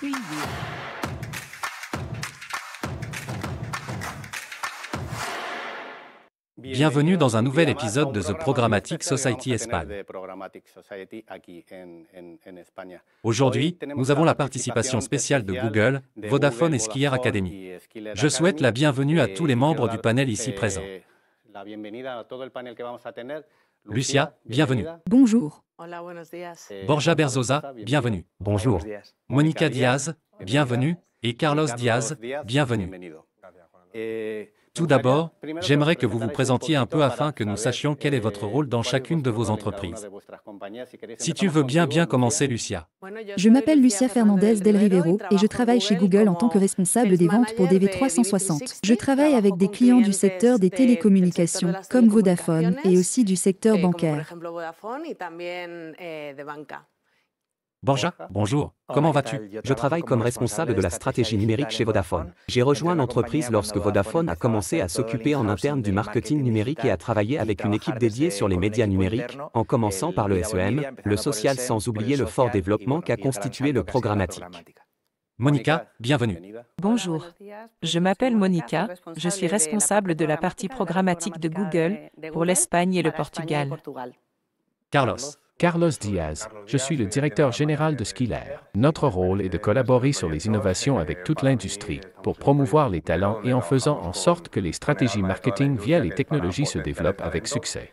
Preview. Bienvenue dans un nouvel épisode de The Programmatic Society Espagne. Aujourd'hui, nous avons la participation spéciale de Google, Vodafone et Skier Academy. Je souhaite la bienvenue à tous les membres du panel ici présents. Lucia, bienvenue. Bonjour. Borja Berzosa, bienvenue. Bonjour. Monica Diaz, bienvenue. Et Carlos Diaz, bienvenue. Tout d'abord, j'aimerais que vous vous présentiez un peu afin que nous sachions quel est votre rôle dans chacune de vos entreprises. Si tu veux bien commencer, Lucia. Je m'appelle Lucia Fernandez del Rivero et je travaille chez Google en tant que responsable des ventes pour DV360. Je travaille avec des clients du secteur des télécommunications, comme Vodafone, et aussi du secteur bancaire. Borja, bonjour. Comment vas-tu? Je travaille comme responsable de la stratégie numérique chez Vodafone. J'ai rejoint l'entreprise lorsque Vodafone a commencé à s'occuper en interne du marketing numérique et à travailler avec une équipe dédiée sur les médias numériques, en commençant par le SEM, le social sans oublier le fort développement qu'a constitué le programmatique. Monica, bienvenue. Bonjour, je m'appelle Monica, je suis responsable de la partie programmatique de Google pour l'Espagne et le Portugal. Carlos. Carlos Diaz, je suis le directeur général de Skier. Notre rôle est de collaborer sur les innovations avec toute l'industrie pour promouvoir les talents et en faisant en sorte que les stratégies marketing via les technologies se développent avec succès.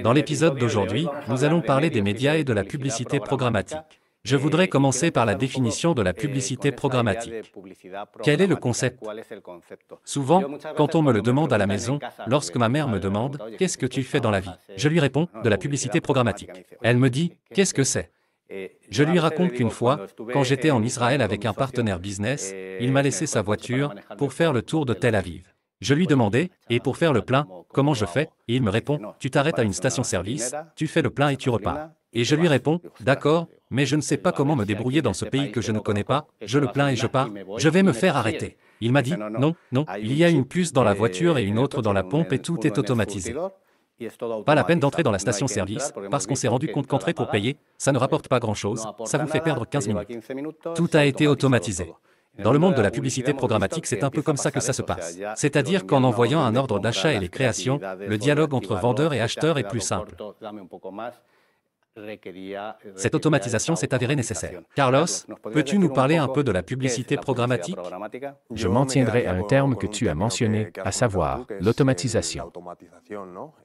Dans l'épisode d'aujourd'hui, nous allons parler des médias et de la publicité programmatique. Je voudrais commencer par la définition de la publicité programmatique. Quel est le concept? Souvent, quand on me le demande à la maison, lorsque ma mère me demande « Qu'est-ce que tu fais dans la vie ?» je lui réponds « De la publicité programmatique ». Elle me dit « Qu'est-ce que c'est ?» Je lui raconte qu'une fois, quand j'étais en Israël avec un partenaire business, il m'a laissé sa voiture pour faire le tour de Tel Aviv. Je lui demandais « Et pour faire le plein, comment je fais ?» Et il me répond « Tu t'arrêtes à une station-service, tu fais le plein et tu repars. » Et je lui réponds « D'accord, mais je ne sais pas comment me débrouiller dans ce pays que je ne connais pas, je le plains et je pars, je vais me faire arrêter. » Il m'a dit « Non, il y a une puce dans la voiture et une autre dans la pompe et tout est automatisé. Pas la peine d'entrer dans la station-service, parce qu'on s'est rendu compte qu'entrer pour payer, ça ne rapporte pas grand-chose, ça vous fait perdre 15 minutes. Tout a été automatisé. » Dans le monde de la publicité programmatique, c'est un peu comme ça que ça se passe. C'est-à-dire qu'en envoyant un ordre d'achat et les créations, le dialogue entre vendeur et acheteur est plus simple. Cette automatisation s'est avérée nécessaire. Carlos, peux-tu nous parler un peu de la publicité programmatique? Je m'en tiendrai à un terme que tu as mentionné, à savoir l'automatisation.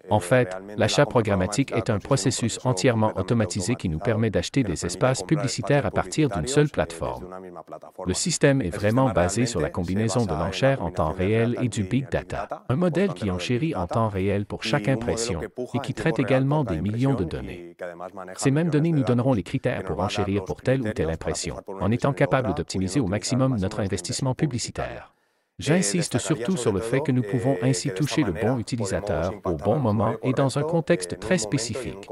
En fait, l'achat programmatique est un processus entièrement automatisé qui nous permet d'acheter des espaces publicitaires à partir d'une seule plateforme. Le système est vraiment basé sur la combinaison de l'enchère en temps réel et du big data, un modèle qui enchérit en temps réel pour chaque impression et qui traite également des millions de données. Ces mêmes données nous donneront les critères pour enchérir pour telle ou telle impression, en étant capable d'optimiser au maximum notre investissement publicitaire. J'insiste surtout sur le fait que nous pouvons ainsi toucher le bon utilisateur au bon moment et dans un contexte très spécifique.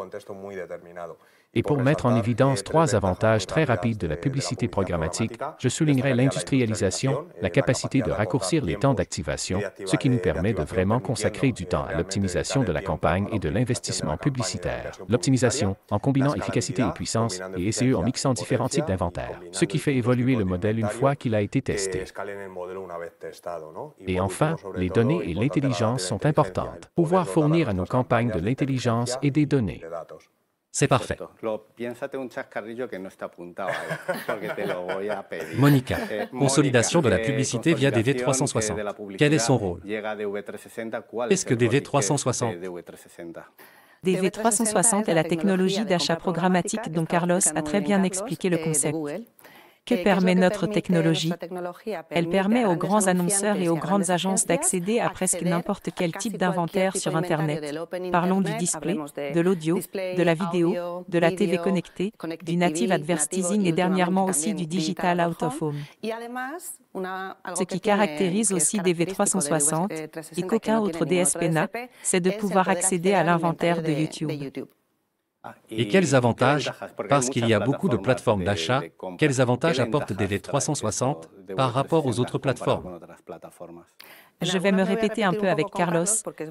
Et pour mettre en évidence trois avantages très rapides de la publicité programmatique, je soulignerai l'industrialisation, la capacité de raccourcir les temps d'activation, ce qui nous permet de vraiment consacrer du temps à l'optimisation de la campagne et de l'investissement publicitaire. L'optimisation, en combinant efficacité et puissance, et SEO en mixant différents types d'inventaire, ce qui fait évoluer le modèle une fois qu'il a été testé. Et enfin, les données et l'intelligence sont importantes. Pouvoir fournir à nos campagnes de l'intelligence et des données. C'est parfait. Monica, consolidation de la publicité via DV360. Quel est son rôle? Qu'est-ce que DV360? DV360 est la technologie d'achat programmatique dont Carlos a très bien expliqué le concept. Que permet notre technologie? Elle permet aux grands annonceurs et aux grandes agences d'accéder à presque n'importe quel type d'inventaire sur Internet. Parlons du display, de l'audio, de la vidéo, de la TV connectée, du native advertising et dernièrement aussi du digital out of home. Ce qui caractérise aussi DV360 et qu'aucun autre DSP n'a, c'est de pouvoir accéder à l'inventaire de YouTube. Et quels avantages, parce qu'il y a beaucoup de plateformes d'achat, quels avantages apporte DV360 par rapport aux autres plateformes? Je vais me répéter un peu avec Carlos,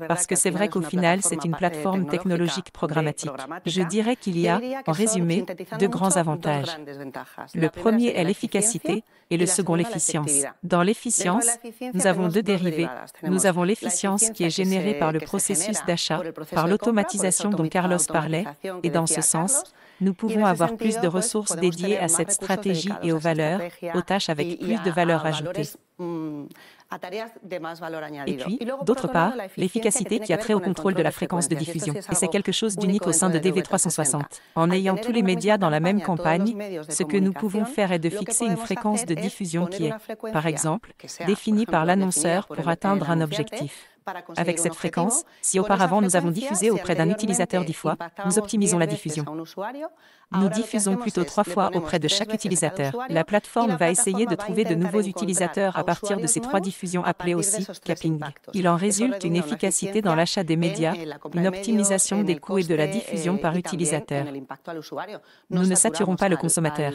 parce que c'est vrai qu'au final, c'est une plateforme technologique programmatique. Je dirais qu'il y a, en résumé, deux grands avantages. Le premier est l'efficacité et le second l'efficience. Dans l'efficience, nous avons deux dérivés. Nous avons l'efficience qui est générée par le processus d'achat, par l'automatisation dont Carlos parlait, et dans ce sens, nous pouvons avoir plus de ressources dédiées à cette stratégie et aux valeurs, aux tâches avec plus de valeur ajoutée. Et puis, d'autre part, l'efficacité qui a trait au contrôle de la fréquence de diffusion. Et c'est quelque chose d'unique au sein de DV360. En ayant tous les médias dans la même campagne, ce que nous pouvons faire est de fixer une fréquence de diffusion qui est, par exemple, définie par l'annonceur pour atteindre un objectif. Avec cette fréquence, si auparavant nous avons diffusé auprès d'un utilisateur 10 fois, nous optimisons la diffusion. Nous diffusons plutôt 3 fois auprès de chaque utilisateur. La plateforme va essayer de trouver de nouveaux utilisateurs à partir de ces 3 diffusions appelées aussi capping. Il en résulte une efficacité dans l'achat des médias, une optimisation des coûts et de la diffusion par utilisateur. Nous ne saturons pas le consommateur.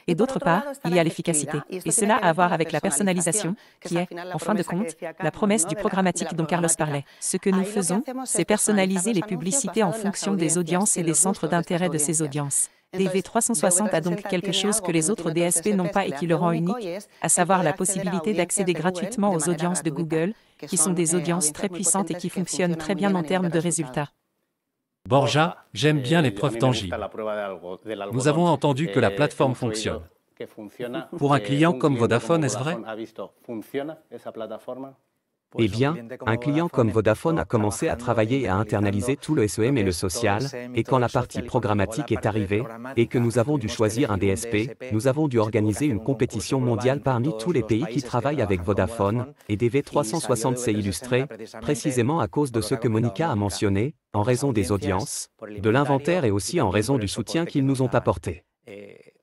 Et d'autre part, il y a l'efficacité. Et cela a à voir avec la personnalisation, qui est, en fin de compte, la promesse du programmatique dont Carlos parlait. Ce que nous faisons, c'est personnaliser les publicités en fonction des audiences et des centres d'intérêt de ces audiences. DV360 a donc quelque chose que les autres DSP n'ont pas et qui le rend unique, à savoir la possibilité d'accéder gratuitement aux audiences de Google, qui sont des audiences très puissantes et qui fonctionnent très bien en termes de résultats. Borja, j'aime bien les preuves tangibles. Nous avons entendu que la plateforme fonctionne. Pour un client comme Vodafone, est-ce vrai? Eh bien, un client comme Vodafone a commencé à travailler et à internaliser tout le SEM et le social, et quand la partie programmatique est arrivée, et que nous avons dû choisir un DSP, nous avons dû organiser une compétition mondiale parmi tous les pays qui travaillent avec Vodafone, et DV360 s'est illustré, précisément à cause de ce que Monica a mentionné, en raison des audiences, de l'inventaire et aussi en raison du soutien qu'ils nous ont apporté.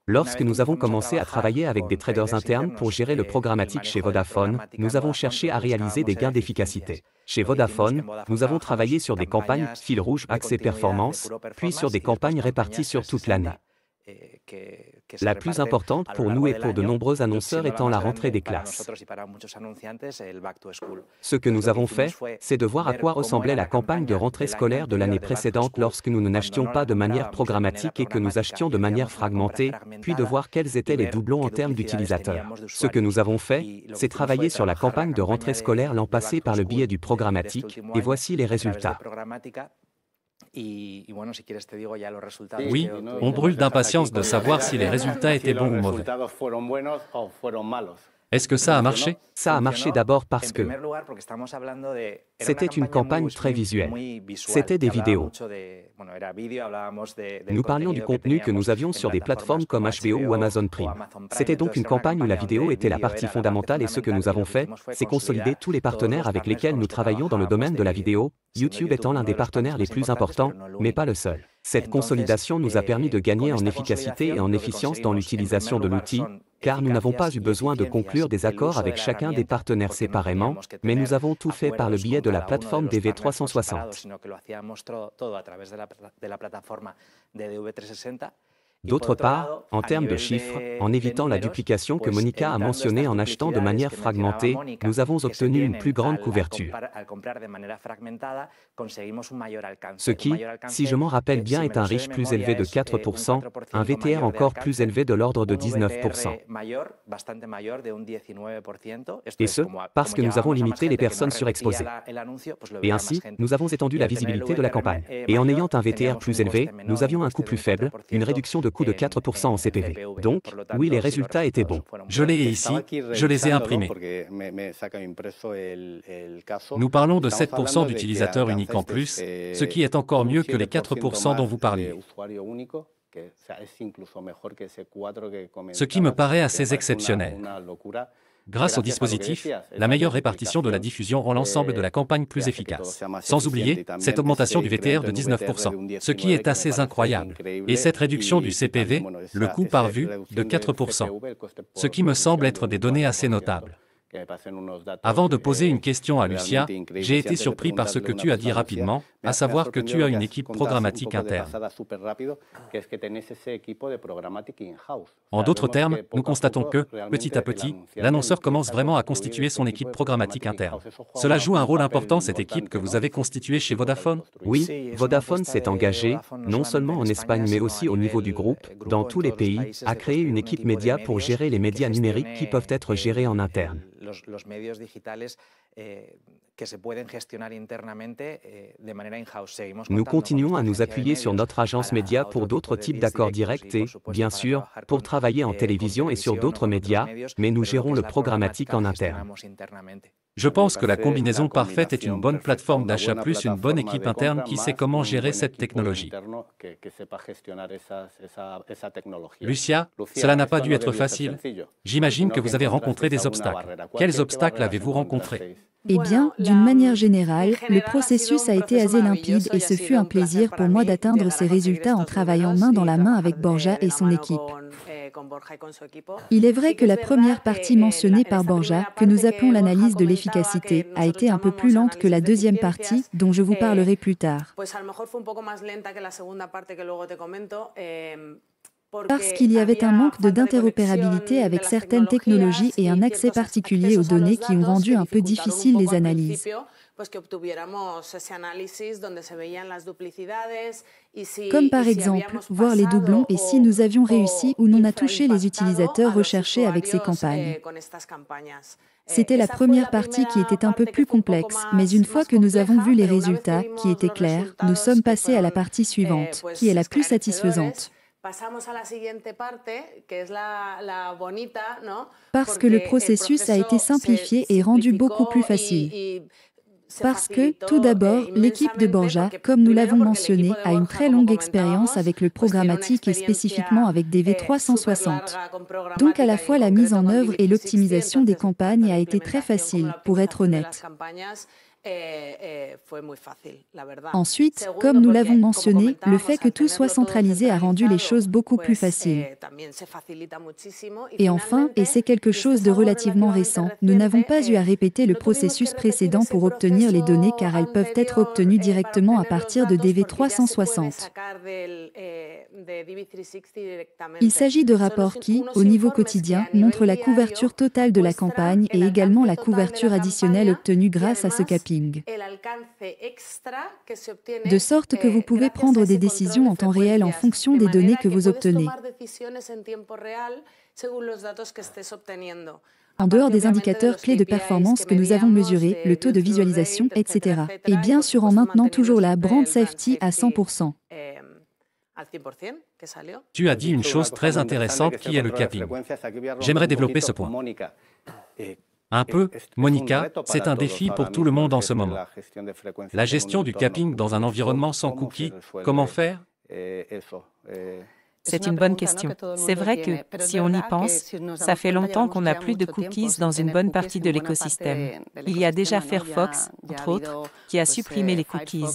Lorsque nous avons commencé à travailler avec des traders internes pour gérer le programmatique chez Vodafone, nous avons cherché à réaliser des gains d'efficacité. Chez Vodafone, nous avons travaillé sur des campagnes fil rouge accès performance, puis sur des campagnes réparties sur toute l'année. La plus importante pour nous et pour de nombreux annonceurs étant la rentrée des classes. Ce que nous avons fait, c'est de voir à quoi ressemblait la campagne de rentrée scolaire de l'année précédente lorsque nous n'achetions pas de manière programmatique et que nous achetions de manière fragmentée, puis de voir quels étaient les doublons en termes d'utilisateurs. Ce que nous avons fait, c'est travailler sur la campagne de rentrée scolaire l'an passé par le biais du programmatique, et voici les résultats. Oui, on brûle d'impatience de savoir si les résultats étaient bons ou mauvais. Est-ce que ça a marché? Ça a marché d'abord parce que c'était une campagne très visuelle. C'était des vidéos. Nous parlions du contenu que nous avions sur des plateformes comme HBO ou Amazon Prime. C'était donc une campagne où la vidéo était la partie fondamentale et ce que nous avons fait, c'est consolider tous les partenaires avec lesquels nous travaillons dans le domaine de la vidéo, YouTube étant l'un des partenaires les plus importants, mais pas le seul. Cette consolidation nous a permis de gagner en efficacité et en efficience dans l'utilisation de l'outil, car nous n'avons pas eu besoin de conclure des accords avec chacun des partenaires séparément, mais nous avons tout fait par le biais de la plateforme DV360. D'autre part, en termes de chiffres, en évitant la duplication que Monica a mentionnée en achetant de manière fragmentée, nous avons obtenu une plus grande couverture. Ce qui, si je m'en rappelle bien, est un reach plus élevé de 4%, un VTR encore plus élevé de l'ordre de 19%. Et ce, parce que nous avons limité les personnes surexposées. Et ainsi, nous avons étendu la visibilité de la campagne. Et en ayant un VTR plus élevé, nous avions un coût plus faible, une réduction de coût de 4% en CPV. Donc, oui, les résultats étaient bons. Je l'ai ici, je les ai imprimés. Nous parlons de 7% d'utilisateurs uniques en plus, ce qui est encore mieux que les 4% dont vous parliez. Ce qui me paraît assez exceptionnel. Grâce au dispositif, la meilleure répartition de la diffusion rend l'ensemble de la campagne plus efficace. Sans oublier cette augmentation du VTR de 19%, ce qui est assez incroyable. Et cette réduction du CPV, le coût par vue, de 4%, ce qui me semble être des données assez notables. Avant de poser une question à Lucia, j'ai été surpris par ce que tu as dit rapidement, à savoir que tu as une équipe programmatique interne. En d'autres termes, nous constatons que, petit à petit, l'annonceur commence vraiment à constituer son équipe programmatique interne. Cela joue un rôle important, cette équipe que vous avez constituée chez Vodafone? Oui, Vodafone s'est engagé, non seulement en Espagne mais aussi au niveau du groupe, dans tous les pays, à créer une équipe média pour gérer les médias numériques qui peuvent être gérés en interne. Nous continuons à nous appuyer sur notre agence média pour d'autres types d'accords directs et, bien sûr, pour travailler en télévision et sur d'autres médias, mais nous gérons le programmatique en interne. Je pense que la combinaison parfaite est une bonne plateforme d'achat plus une bonne équipe interne qui sait comment gérer cette technologie. Lucia, cela n'a pas dû être facile. J'imagine que vous avez rencontré des obstacles. Quels obstacles avez-vous rencontrés? Eh bien, d'une manière générale, le processus a été assez limpide et ce fut un plaisir pour moi d'atteindre ces résultats en travaillant main dans la main avec Borja et son équipe. Il est vrai que la première partie mentionnée par Borja, que nous appelons l'analyse de l'efficacité, a été un peu plus lente que la deuxième partie, dont je vous parlerai plus tard. Parce qu'il y avait un manque d'interopérabilité avec certaines technologies et un accès particulier aux données qui ont rendu un peu difficiles les analyses. Comme par exemple, voir les doublons et si nous avions réussi ou non à toucher les utilisateurs recherchés avec ces campagnes. C'était la première partie qui était un peu plus complexe, mais une fois que nous avons vu les résultats, qui étaient clairs, nous sommes passés à la partie suivante, qui est la plus satisfaisante. Parce que le processus a été simplifié et rendu beaucoup plus facile. Parce que, tout d'abord, l'équipe de Borja, comme nous l'avons mentionné, a une très longue expérience avec le programmatique et spécifiquement avec DV360. Donc à la fois la mise en œuvre et l'optimisation des campagnes a été très facile, pour être honnête. Ensuite, comme nous l'avons mentionné, le fait que tout soit centralisé a rendu les choses beaucoup plus faciles. Et enfin, et c'est quelque chose de relativement récent, nous n'avons pas eu à répéter le processus précédent pour obtenir les données car elles peuvent être obtenues directement à partir de DV360. Il s'agit de rapports qui, au niveau quotidien, montrent la couverture totale de la campagne et également la couverture additionnelle obtenue grâce à ce capping. De sorte que vous pouvez prendre des décisions en temps réel en fonction des données que vous obtenez. En dehors des indicateurs clés de performance que nous avons mesurés, le taux de visualisation, etc. Et bien sûr en maintenant toujours la brand safety à 100%. Tu as dit une chose très intéressante qui est le capping. J'aimerais développer ce point. Un peu, Monica, c'est un défi pour tout le monde en ce moment. La gestion du capping dans un environnement sans cookies, comment faire? C'est une bonne question. C'est vrai que, si on y pense, ça fait longtemps qu'on n'a plus de cookies dans une bonne partie de l'écosystème. Il y a déjà Firefox, entre autres, qui a supprimé les cookies.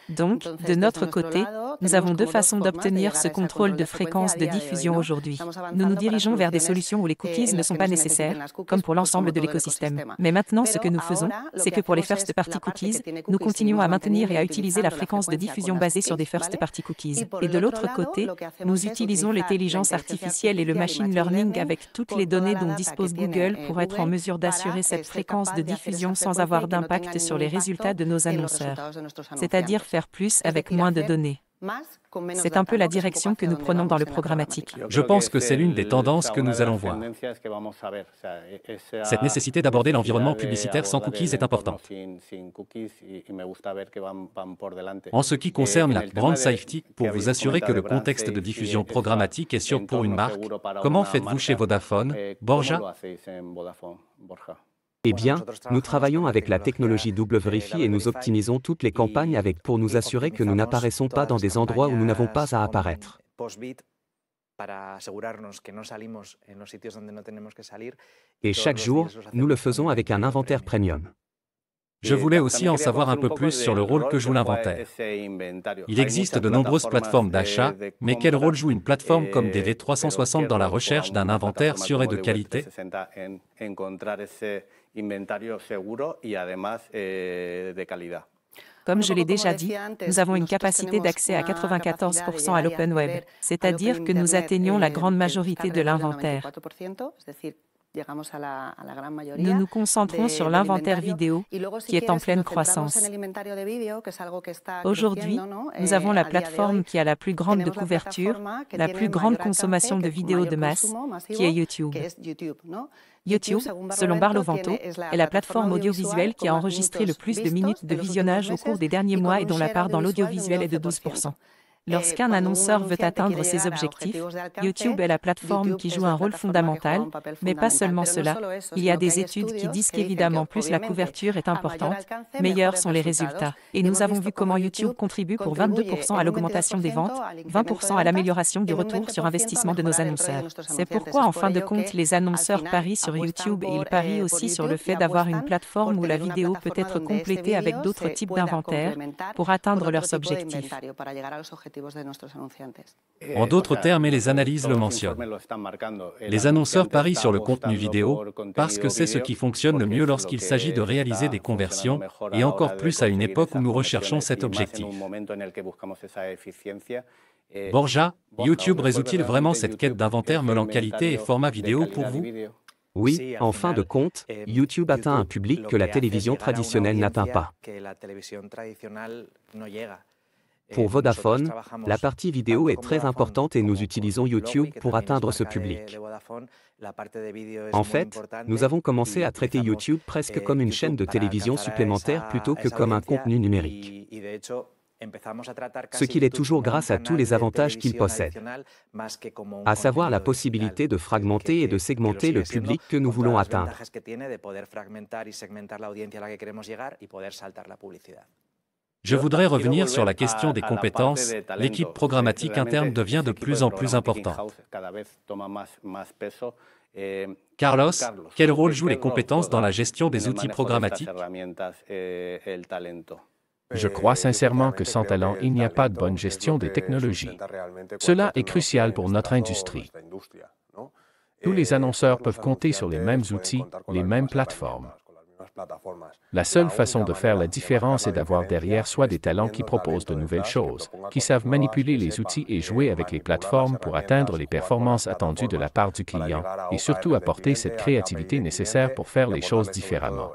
Donc, de notre côté, nous avons deux façons d'obtenir ce contrôle de fréquence de diffusion aujourd'hui. Nous nous dirigeons vers des solutions où les cookies ne sont pas nécessaires, comme pour l'ensemble de l'écosystème. Mais maintenant, ce que nous faisons, c'est que pour les first-party cookies, nous continuons à maintenir et à utiliser la fréquence de diffusion basée sur des first-party cookies. Et de l'autre côté, nous utilisons l'intelligence artificielle et le machine learning avec toutes les données dont dispose Google pour être en mesure d'assurer cette fréquence de diffusion sans avoir d'impact sur les résultats de nos annonceurs. C'est-à-dire faire plus avec moins de données. C'est un peu la direction que nous prenons dans le programmatique. Je pense que c'est l'une des tendances que nous allons voir. Cette nécessité d'aborder l'environnement publicitaire sans cookies est importante. En ce qui concerne la brand safety, pour vous assurer que le contexte de diffusion programmatique est sûr pour une marque, comment faites-vous chez Vodafone, Borja? Eh bien, nous travaillons avec la technologie Double Verify et nous optimisons toutes les campagnes avec pour nous assurer que nous n'apparaissons pas dans des endroits où nous n'avons pas à apparaître. Et chaque jour, nous le faisons avec un inventaire premium. Je voulais aussi en savoir un peu plus sur le rôle que joue l'inventaire. Il existe de nombreuses plateformes d'achat, mais quel rôle joue une plateforme comme DV360 dans la recherche d'un inventaire sûr et de qualité? Comme je l'ai déjà dit, nous avons une capacité d'accès à 94% à l'Open Web, c'est-à-dire que nous atteignons la grande majorité de l'inventaire. Nous nous concentrons sur l'inventaire vidéo, qui est en pleine croissance. Aujourd'hui, nous avons la plateforme qui a la plus grande de couverture, la plus grande consommation de vidéos de masse, qui est YouTube. YouTube, selon Barlovento, est la plateforme audiovisuelle qui a enregistré le plus de minutes de visionnage au cours des derniers mois et dont la part dans l'audiovisuel est de 12%. Lorsqu'un annonceur veut atteindre ses objectifs, YouTube est la plateforme qui joue un rôle fondamental, mais pas seulement cela. Il y a des études qui disent qu'évidemment, plus la couverture est importante, meilleurs sont les résultats. Et nous avons vu comment YouTube contribue pour 22% à l'augmentation des ventes, 20% à l'amélioration du retour sur investissement de nos annonceurs. C'est pourquoi, en fin de compte, les annonceurs parient sur YouTube et ils parient aussi sur le fait d'avoir une plateforme où la vidéo peut être complétée avec d'autres types d'inventaires pour atteindre leurs objectifs. En d'autres termes, et les analyses le mentionnent. Les annonceurs parient sur le contenu vidéo parce que c'est ce qui fonctionne le mieux lorsqu'il s'agit de réaliser des conversions, et encore plus à une époque où nous recherchons cet objectif. Borja, YouTube résout-il vraiment cette quête d'inventaire mêlant qualité et format vidéo pour vous? Oui, en fin de compte, YouTube atteint un public que la télévision traditionnelle n'atteint pas. Pour Vodafone, la partie vidéo est très importante et nous utilisons YouTube pour atteindre ce public. En fait, nous avons commencé à traiter YouTube presque comme une chaîne de télévision supplémentaire plutôt que comme un contenu numérique. Ce qu'il est toujours grâce à tous les avantages qu'il possède, à savoir la possibilité de fragmenter et de segmenter le public que nous voulons atteindre. Je voudrais revenir sur la question des compétences. L'équipe programmatique interne devient de plus en plus importante. Carlos, quel rôle jouent les compétences dans la gestion des outils programmatiques? Je crois sincèrement que sans talent, il n'y a pas de bonne gestion des technologies. Cela est crucial pour notre industrie. Tous les annonceurs peuvent compter sur les mêmes outils, les mêmes plateformes. La seule façon de faire la différence est d'avoir derrière soi des talents qui proposent de nouvelles choses, qui savent manipuler les outils et jouer avec les plateformes pour atteindre les performances attendues de la part du client, et surtout apporter cette créativité nécessaire pour faire les choses différemment.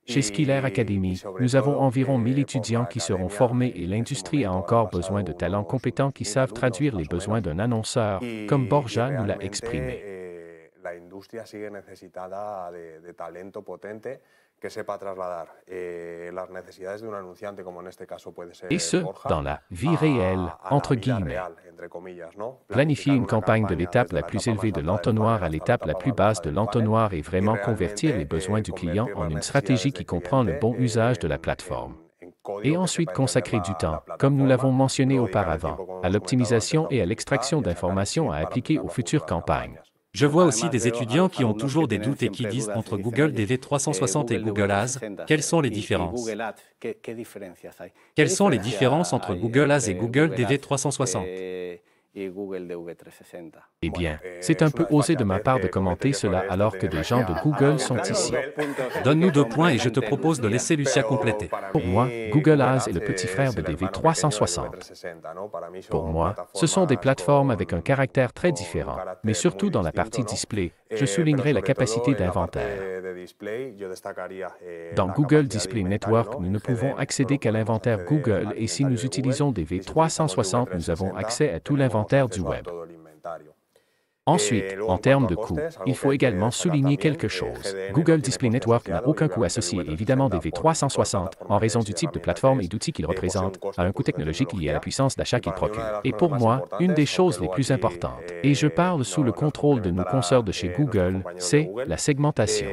Chez Skiller Academy, nous avons environ 1000 étudiants qui seront formés et l'industrie a encore besoin de talents compétents qui savent traduire les besoins d'un annonceur, comme Borja nous l'a exprimé. La industria sigue necesitada de talento potente que sepa trasladar las necesidades de un anunciante, como en este caso puede ser et ce, dans la vie réelle, entre guillemets. Planifier une campagne de l'étape la plus élevée de l'entonnoir à l'étape la plus basse de l'entonnoir et vraiment convertir les besoins du client en une stratégie qui comprend le bon usage de la plateforme. Et ensuite consacrer du temps, comme nous l'avons mentionné auparavant, à l'optimisation et à l'extraction d'informations à appliquer aux futures campagnes. Je vois aussi des étudiants qui ont toujours des doutes et qui disent entre Google DV360 et Google Ads, quelles sont les différences? Quelles sont les différences entre Google Ads et Google DV360? Eh bien, c'est un peu osé de ma part de commenter cela alors que des gens de Google sont ici. Donne-nous 2 points et je te propose de laisser Lucia compléter. Pour moi, Google Ads est le petit frère de DV360. Pour moi, ce sont des plateformes avec un caractère très différent, mais surtout dans la partie display, je soulignerai la capacité d'inventaire. Dans Google Display Network, nous ne pouvons accéder qu'à l'inventaire Google et si nous utilisons DV360, nous avons accès à tout l'inventaire du web. Ensuite, en termes de coûts, il faut également souligner quelque chose. Google Display Network n'a aucun coût associé, évidemment DV360, en raison du type de plateforme et d'outils qu'il représente, à un coût technologique lié à la puissance d'achat qu'il procure. Et pour moi, une des choses les plus importantes, et je parle sous le contrôle de nos consoeurs de chez Google, c'est la segmentation.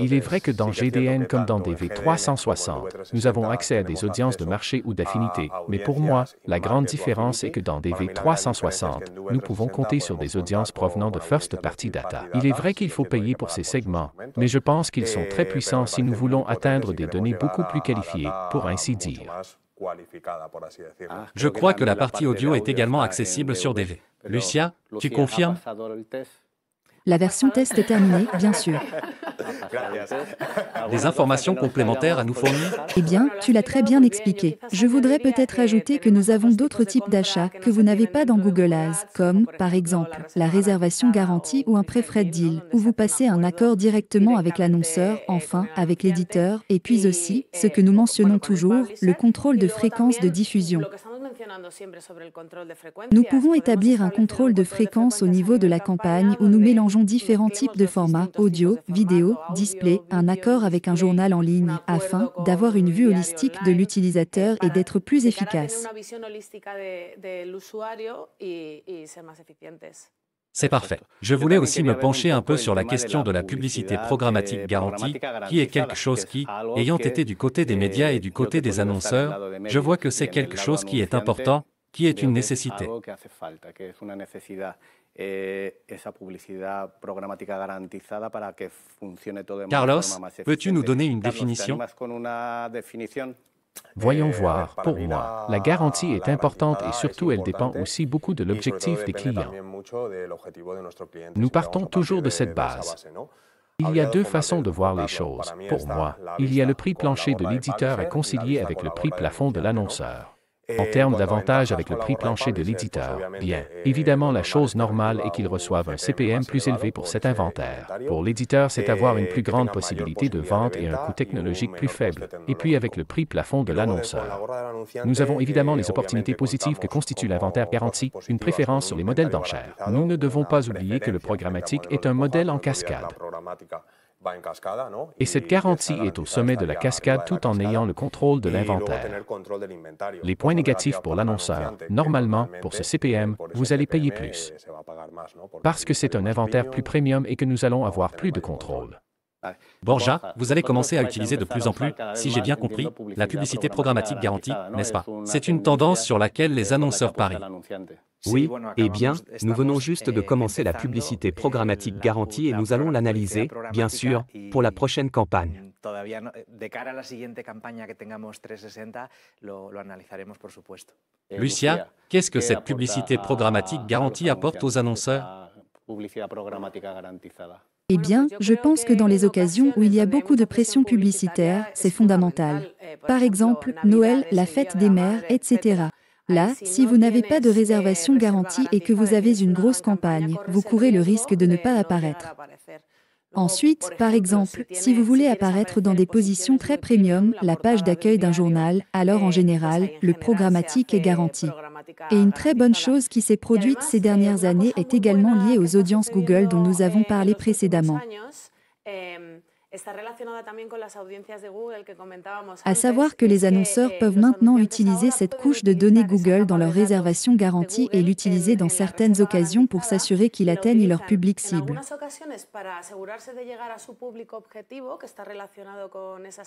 Il est vrai que dans GDN comme dans DV360, nous avons accès à des audiences de marché ou d'affinité, mais pour moi, la grande différence est que dans DV360, nous pouvons compter sur des audiences provenant de first-party data. Il est vrai qu'il faut payer pour ces segments, mais je pense qu'ils sont très puissants si nous voulons atteindre des données beaucoup plus qualifiées, pour ainsi dire. Je crois que la partie audio est également accessible sur DV. Lucia, tu confirmes? La version test est terminée, bien sûr. Des informations complémentaires à nous fournir? Eh bien, tu l'as très bien expliqué. Je voudrais peut-être ajouter que nous avons d'autres types d'achats que vous n'avez pas dans Google Ads, comme, par exemple, la réservation garantie ou un préfred deal, où vous passez un accord directement avec l'annonceur, enfin, avec l'éditeur, et puis aussi, ce que nous mentionnons toujours, le contrôle de fréquence de diffusion. Nous pouvons établir un contrôle de fréquence au niveau de la campagne où nous mélangeons différents types de formats, audio, vidéo, display, un accord avec un journal en ligne, afin d'avoir une vue holistique de l'utilisateur et d'être plus efficace. C'est parfait. Je voulais aussi me pencher un peu sur la question de la publicité programmatique garantie, qui est quelque chose qui, ayant été du côté des médias et du côté des annonceurs, je vois que c'est quelque chose qui est important, qui est une nécessité. Carlos, peux-tu nous donner une définition? Voyons voir, pour moi, la garantie est importante et surtout elle dépend aussi beaucoup de l'objectif des clients. Nous partons toujours de cette base. Il y a deux façons de voir les choses. Pour moi, il y a le prix plancher de l'éditeur à concilier avec le prix plafond de l'annonceur. En termes d'avantages avec le prix plancher de l'éditeur, bien, évidemment la chose normale est qu'il reçoive un CPM plus élevé pour cet inventaire. Pour l'éditeur, c'est avoir une plus grande possibilité de vente et un coût technologique plus faible. Et puis avec le prix plafond de l'annonceur. Nous avons évidemment les opportunités positives que constitue l'inventaire garanti, une préférence sur les modèles d'enchères. Nous ne devons pas oublier que le programmatique est un modèle en cascade. Et cette garantie est au sommet de la cascade tout en ayant le contrôle de l'inventaire. Les points négatifs pour l'annonceur, normalement, pour ce CPM, vous allez payer plus. Parce que c'est un inventaire plus premium et que nous allons avoir plus de contrôle. Borja, vous allez commencer à utiliser de plus en plus, si j'ai bien compris, la publicité programmatique garantie, n'est-ce pas? C'est une tendance sur laquelle les annonceurs parient. Oui, eh bien, nous venons juste de commencer la publicité programmatique garantie et nous allons l'analyser, bien sûr, pour la prochaine campagne. Lucia, qu'est-ce que cette publicité programmatique garantie apporte aux annonceurs? Eh bien, je pense que dans les occasions où il y a beaucoup de pression publicitaire, c'est fondamental. Par exemple, Noël, la fête des mères, etc. Là, si vous n'avez pas de réservation garantie et que vous avez une grosse campagne, vous courez le risque de ne pas apparaître. Ensuite, par exemple, si vous voulez apparaître dans des positions très premium, la page d'accueil d'un journal, alors en général, le programmatique est garanti. Et une très bonne chose qui s'est produite ces dernières années est également liée aux audiences Google dont nous avons parlé précédemment. À savoir que les annonceurs peuvent maintenant utiliser cette couche de données Google dans leur réservation garantie et l'utiliser dans certaines occasions pour s'assurer qu'ils atteignent leur public cible.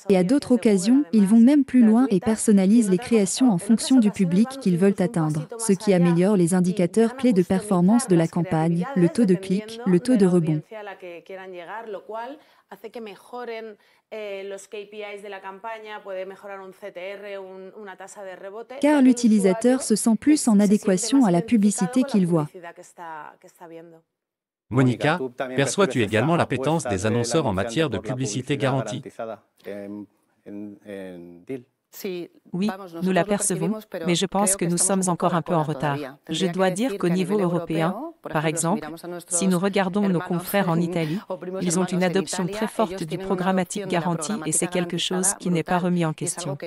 Et à d'autres occasions, ils vont même plus loin et personnalisent les créations en fonction du public qu'ils veulent atteindre, ce qui améliore les indicateurs clés de performance de la campagne, le taux de clic, le taux de rebond. Hace que mejoren los KPIs de la campaña, puede mejorar un CTR, una tasa de rebote. Car l'utilisateur se sent plus en adéquation à la publicité qu'il voit. Monica, perçois-tu également l'appétence des annonceurs en matière de publicité garantie? Oui, nous l'apercevons, mais je pense que nous sommes encore un peu en retard. Je dois dire qu'au niveau européen, par exemple, si nous regardons nos confrères en Italie, ils ont une adoption très forte du programmatique garanti et c'est quelque chose qui n'est pas remis en question.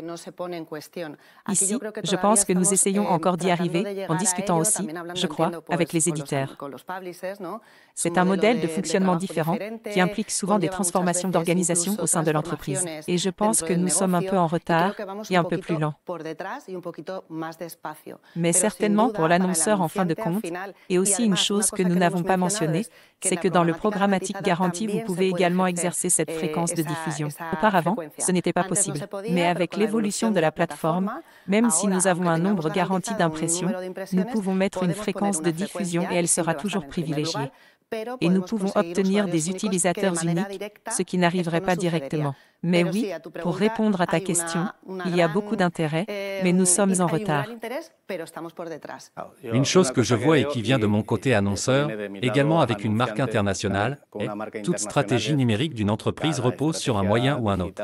Ici, je pense que nous essayons encore d'y arriver en discutant aussi, je crois, avec les éditeurs. C'est un modèle de fonctionnement différent qui implique souvent des transformations d'organisation au sein de l'entreprise. Et je pense que nous sommes un peu en retard et un peu plus lents. Mais certainement pour l'annonceur en fin de compte, et aussi une chose que nous n'avons pas mentionnée, c'est que dans le programmatique garanti, vous pouvez également exercer cette fréquence de diffusion. Auparavant, ce n'était pas possible. Mais avec l'évolution de la plateforme, même si nous avons un nombre garanti d'impressions, nous pouvons mettre une fréquence de diffusion et elle sera toujours privilégiée. Et nous pouvons obtenir des utilisateurs uniques, ce qui n'arriverait pas directement. Mais oui, pour répondre à ta question, il y a beaucoup d'intérêt, mais nous sommes en retard. Une chose que je vois et qui vient de mon côté annonceur, également avec une marque internationale, est toute stratégie numérique d'une entreprise repose sur un moyen ou un autre.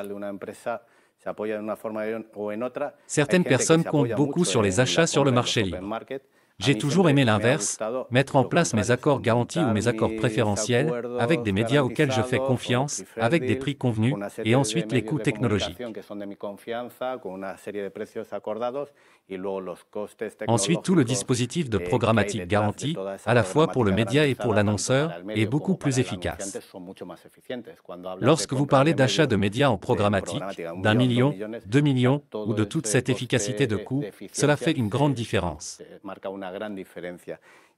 Certaines personnes comptent beaucoup sur les achats sur le marché libre. J'ai toujours aimé l'inverse, mettre en place mes accords garantis ou mes accords préférentiels avec des médias auxquels je fais confiance, avec des prix convenus, et ensuite les coûts technologiques. Ensuite, tout le dispositif de programmatique garanti, à la fois pour le média et pour l'annonceur, est beaucoup plus efficace. Lorsque vous parlez d'achat de médias en programmatique, d'1 million, 2 millions, ou de toute cette efficacité de coût, cela fait une grande différence.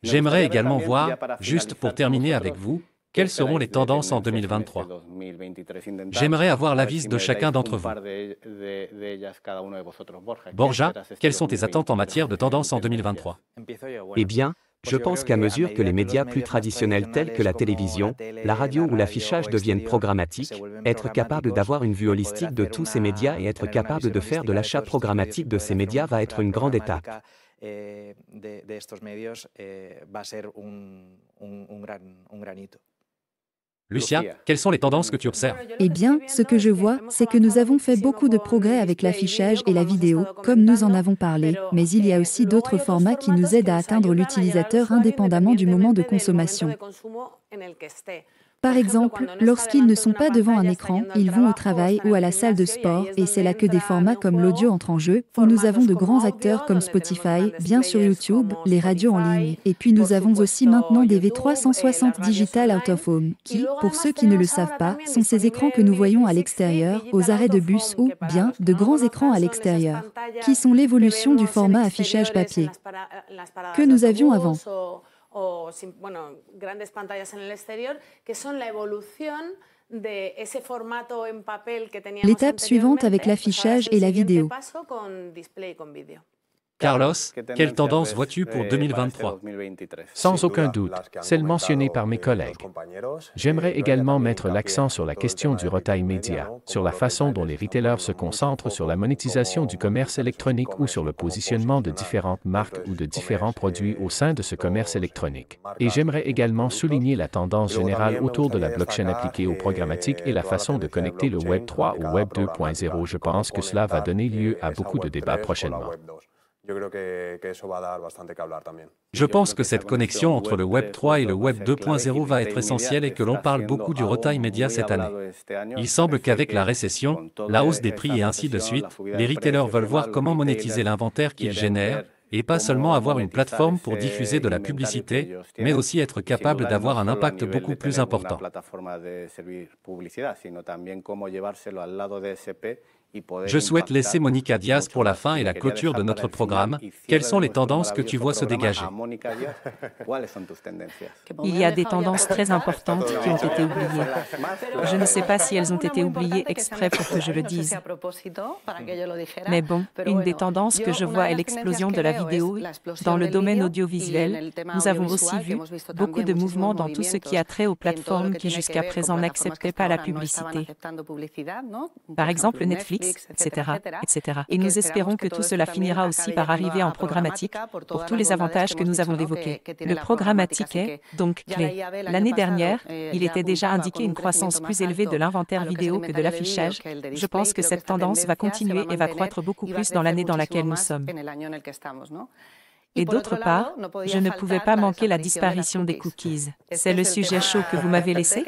J'aimerais également voir, juste pour terminer avec vous, quelles seront les tendances en 2023. J'aimerais avoir l'avis de chacun d'entre vous. Borja, quelles sont tes attentes en matière de tendance en 2023? Eh bien, je pense qu'à mesure que les médias plus traditionnels tels que la télévision, la radio ou l'affichage deviennent programmatiques, être capable d'avoir une vue holistique de tous ces médias et être capable de faire de l'achat programmatique de ces médias va être une grande étape. Lucia, quelles sont les tendances que tu observes? Eh bien, ce que je vois, c'est que nous avons fait beaucoup de progrès avec l'affichage et la vidéo, comme nous en avons parlé, mais il y a aussi d'autres formats qui nous aident à atteindre l'utilisateur indépendamment du moment de consommation. Par exemple, lorsqu'ils ne sont pas devant un écran, ils vont au travail ou à la salle de sport, et c'est là que des formats comme l'audio entrent en jeu, où nous avons de grands acteurs comme Spotify, bien sûr YouTube, les radios en ligne, et puis nous avons aussi maintenant des V360 Digital Out of Home, qui, pour ceux qui ne le savent pas, sont ces écrans que nous voyons à l'extérieur, aux arrêts de bus ou, bien, de grands écrans à l'extérieur, qui sont l'évolution du format affichage papier que nous avions avant. Grandes pantallas en el exterior, que son la evolución de ese formato en papel que teníamos. L'étape suivante avec l'affichage et la vidéo. Carlos, quelle tendance vois-tu pour 2023? Sans aucun doute, celle mentionnée par mes collègues. J'aimerais également mettre l'accent sur la question du retail média, sur la façon dont les retailers se concentrent sur la monétisation du commerce électronique ou sur le positionnement de différentes marques ou de différents produits au sein de ce commerce électronique. Et j'aimerais également souligner la tendance générale autour de la blockchain appliquée au programmatique et la façon de connecter le Web 3 au Web 2.0. Je pense que cela va donner lieu à beaucoup de débats prochainement. Je pense que cette connexion entre le Web 3 et le Web 2.0 va être essentielle et que l'on parle beaucoup du retail média cette année. Il semble qu'avec la récession, la hausse des prix et ainsi de suite, les retailers veulent voir comment monétiser l'inventaire qu'ils génèrent, et pas seulement avoir une plateforme pour diffuser de la publicité, mais aussi être capable d'avoir un impact beaucoup plus important. Je souhaite laisser Monica Diaz pour la fin et la clôture de notre programme. Quelles sont les tendances que tu vois se dégager? Il y a des tendances très importantes qui ont été oubliées. Je ne sais pas si elles ont été oubliées exprès pour que je le dise. Mais bon, une des tendances que je vois est l'explosion de la vidéo. Dans le domaine audiovisuel, nous avons aussi vu beaucoup de mouvements dans tout ce qui a trait aux plateformes qui jusqu'à présent n'acceptaient pas la publicité. Par exemple Netflix, etc., etc. Et nous espérons que tout cela finira aussi par arriver en programmatique pour tous les avantages que nous avons évoqués. Le programmatique est donc clé. L'année dernière, il était déjà indiqué une croissance plus élevée de l'inventaire vidéo que de l'affichage. Je pense que cette tendance va continuer et va croître beaucoup plus dans l'année dans laquelle nous sommes. Et d'autre part, je ne pouvais pas manquer la disparition des cookies. C'est le sujet chaud que vous m'avez laissé.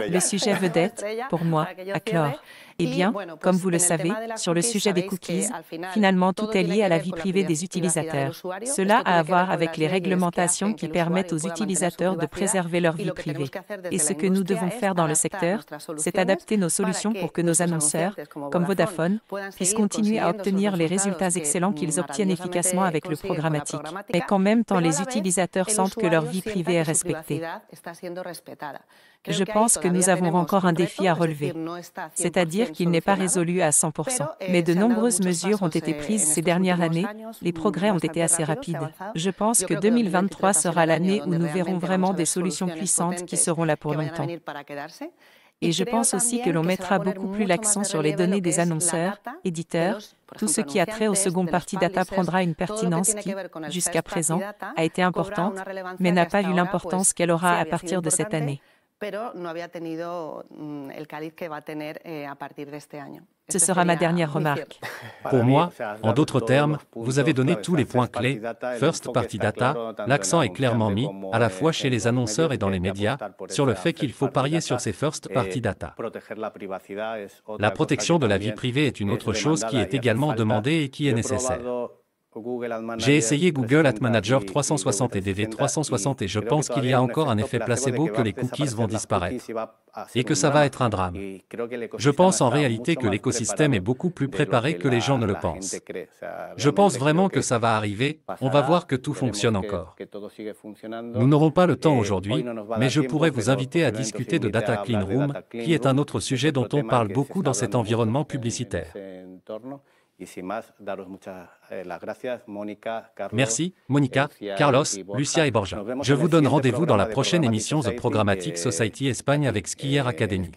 Le sujet vedette, pour moi, à clore. Eh bien, comme vous le savez, sur le sujet des cookies, finalement tout est lié à la vie privée des utilisateurs. Cela a à voir avec les réglementations qui permettent aux utilisateurs de préserver leur vie privée. Et ce que nous devons faire dans le secteur, c'est adapter nos solutions pour que nos annonceurs, comme Vodafone, puissent continuer à obtenir les résultats excellents qu'ils obtiennent efficacement avec le programmatique, mais qu'en même temps les utilisateurs sentent que leur vie privée est respectée. Je pense que nous avons encore un défi à relever, c'est-à-dire dire qu'il n'est pas résolu à 100%. Mais de nombreuses mesures ont été prises ces dernières années. Les progrès ont été assez rapides. Je pense que 2023 sera l'année où nous verrons vraiment des solutions puissantes qui seront là pour longtemps. Et je pense aussi que l'on mettra beaucoup plus l'accent sur les données des annonceurs, éditeurs. Tout ce qui a trait au second party data prendra une pertinence qui, jusqu'à présent, a été importante, mais n'a pas eu l'importance qu'elle aura à partir de cette année. Ce sera ma dernière remarque. Pour moi, en d'autres termes, vous avez donné tous les points clés. First Party Data, l'accent est clairement mis, à la fois chez les annonceurs et dans les médias, sur le fait qu'il faut parier sur ces First Party Data. La protection de la vie privée est une autre chose qui est également demandée et qui est nécessaire. J'ai essayé Google Ad Manager 360 et DV 360 et je pense qu'il y a encore un effet placebo que les cookies vont disparaître et que ça va être un drame. Je pense en réalité que l'écosystème est beaucoup plus préparé que les gens ne le pensent. Je pense vraiment que ça va arriver, on va voir que tout fonctionne encore. Nous n'aurons pas le temps aujourd'hui, mais je pourrais vous inviter à discuter de Data Clean Room, qui est un autre sujet dont on parle beaucoup dans cet environnement publicitaire. Merci, Monica, Carlos, Lucia et Borja. Je vous donne rendez-vous dans la prochaine émission The Programmatic Society Espagne avec Skier Academy.